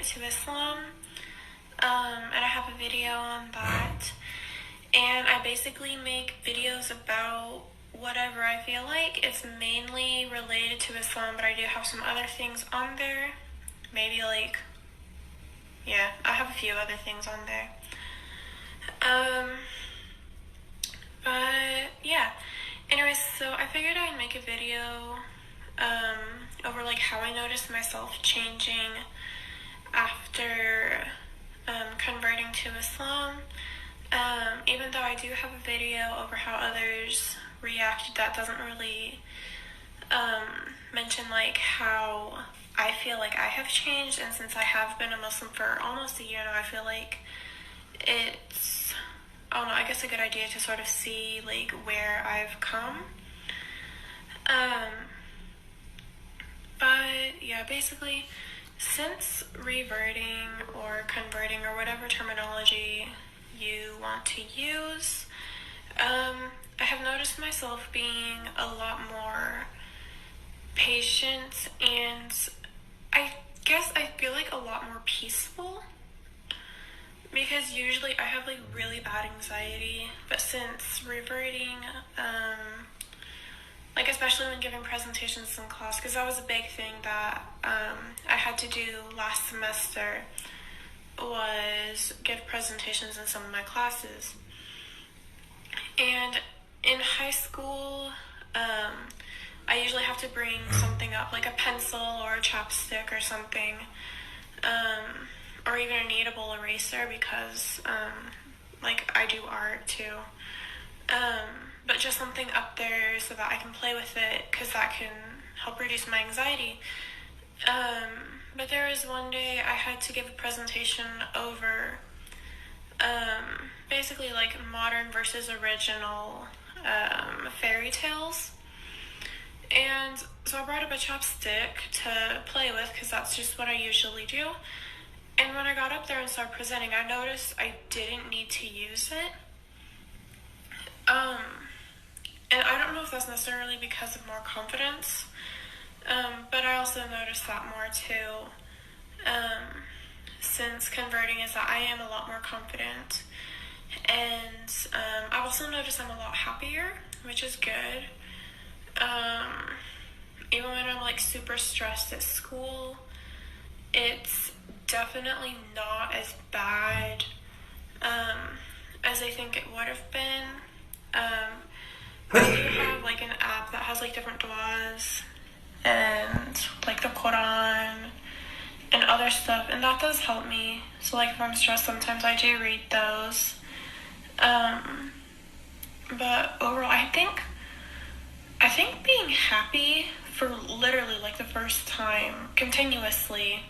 to Islam, and I have a video on that. And I basically make videos about whatever I feel like. It's mainly related to Islam, but I do have some other things on there. Maybe I have a few other things on there. But yeah. Anyways, so I figured I'd make a video over how I noticed myself changing after converting to Islam. Even though I do have a video over how others reacted that doesn't really mention how I feel like I have changed, and since I have been a Muslim for almost a year now, I feel like it's, I guess a good idea to sort of see where I've come. But yeah, basically, since reverting or converting or whatever terminology you want to use, I have noticed myself being a lot more patient, and I guess I feel a lot more peaceful, because usually I have really bad anxiety, but since reverting, especially when giving presentations in class, because that was a big thing that I had to do last semester, was give presentations in some of my classes. And in high school, I usually have to bring something up, like a pencil or a chapstick or something, or even a kneadable eraser, because I do art too. But just something up there so that I can play with it, because that can help reduce my anxiety. But there was one day I had to give a presentation over basically modern versus original fairy tales. And so I brought up a chopstick to play with, because that's just what I usually do. And when I got up there and started presenting, I noticed I didn't need to use it. And I don't know if that's necessarily because of more confidence, but I also noticed that more too, since converting, is that I am a lot more confident. And I've also noticed I'm a lot happier, which is good. Even when I'm super stressed at school, it's definitely not as bad as I think it would have been. I do have an app that has different du'as and the Quran and other stuff, and that does help me. So if I'm stressed, sometimes I do read those. But overall, I think being happy for literally the first time continuously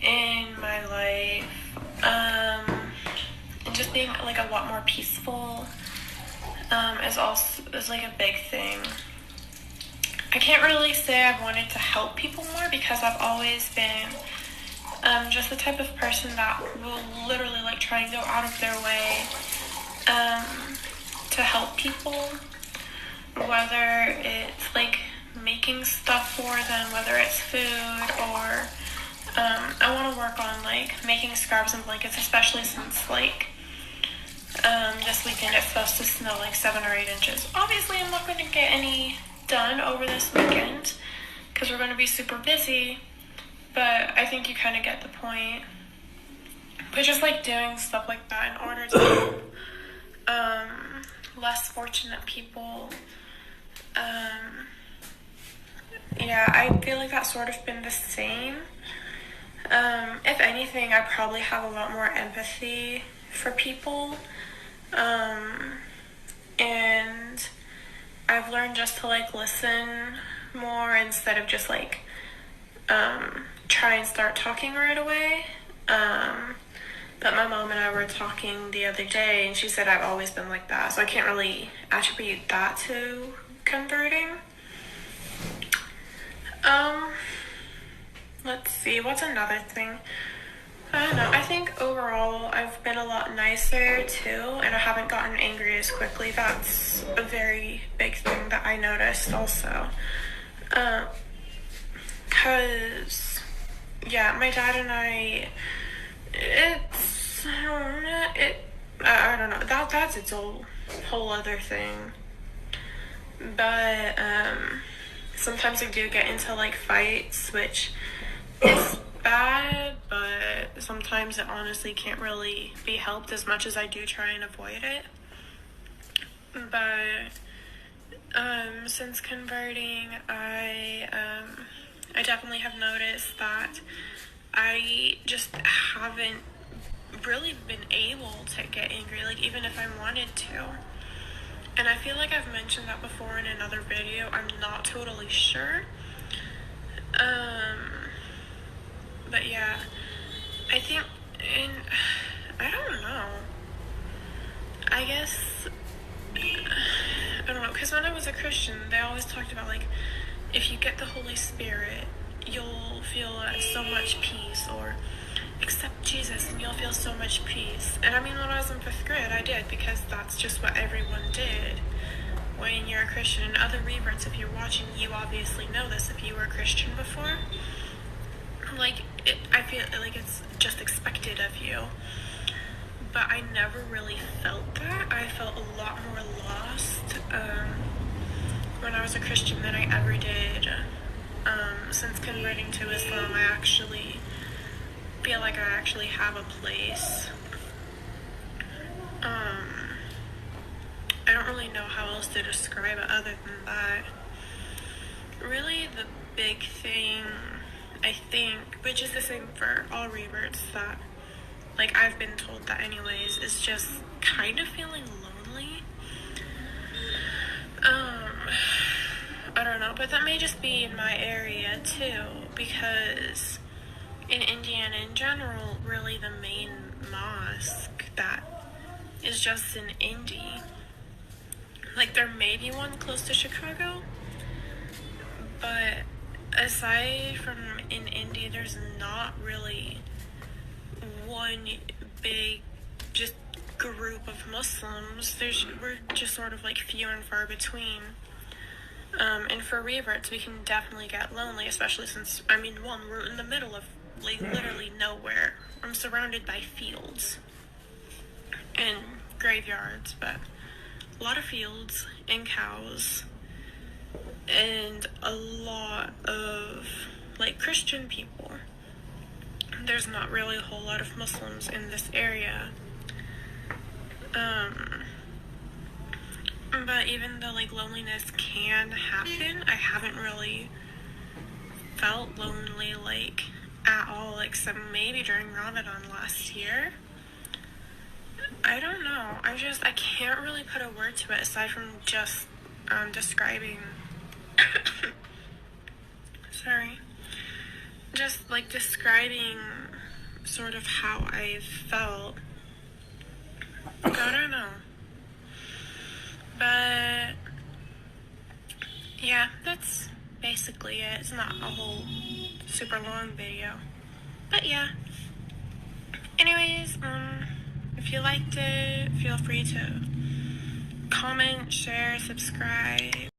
in my life, and just being a lot more peaceful, is a big thing. I can't really say I've wanted to help people more, because I've always been just the type of person that will literally try and go out of their way to help people, whether it's making stuff for them, whether it's food, or I want to work on making scarves and blankets, especially since this weekend it's supposed to snow 7 or 8 inches. Obviously I'm not going to get any done over this weekend, because we're going to be super busy, but I think you kind of get the point. But just doing stuff like that in order to help less fortunate people, I feel that's sort of been the same. If anything, I probably have a lot more empathy for people, and I've learned just to listen more instead of just try and start talking right away. But my mom and I were talking the other day, and she said I've always been like that, so I can't really attribute that to converting. Let's see, what's another thing? I don't know, I think overall I've been a lot nicer too, and I haven't gotten angry as quickly. That's a very big thing that I noticed also. Because yeah, my dad and I don't know, that's its whole other thing. But sometimes I do get into like fights, which is bad, but sometimes it honestly can't really be helped as much as I do try and avoid it. But since converting, I definitely have noticed that I just haven't really been able to get angry, like even if I wanted to. And I feel like I've mentioned that before in another video. I'm not totally sure. But yeah, I think, and I don't know. I guess, I don't know, because when I was a Christian, they always talked about, like, if you get the Holy Spirit, you'll feel so much peace, or accept Jesus and you'll feel so much peace. And I mean, when I was in 5th grade, I did, because that's just what everyone did when you're a Christian. And other reverts, if you're watching, you obviously know this if you were a Christian before. Like, I feel like it's just expected of you. But I never really felt that. I felt a lot more lost when I was a Christian than I ever did. Since converting to Islam, I actually feel like I actually have a place. I don't really know how else to describe it other than that. Really, the big thing, I think, which is the same for all reverts, that, like, I've been told that anyways, is just kind of feeling lonely. I don't know, but that may just be in my area too, because in Indiana in general, really the main mosque that is just in Indy, like, there may be one close to Chicago, but aside from in Indy, there's not really one big just group of Muslims. We're just sort of like few and far between. And for reverts, we can definitely get lonely, especially since, I mean, one, we're in the middle of like literally nowhere. I'm surrounded by fields and graveyards, but a lot of fields and cows and a lot of like Christian people. There's not really a whole lot of Muslims in this area. But even though like loneliness can happen, I haven't really felt lonely like at all, except maybe during Ramadan last year. I don't know. I can't really put a word to it aside from just describing sorry. Just like describing sort of how I felt. I don't know. But yeah, that's basically it. It's not a whole super long video. But yeah. Anyways, if you liked it, feel free to comment, share, subscribe.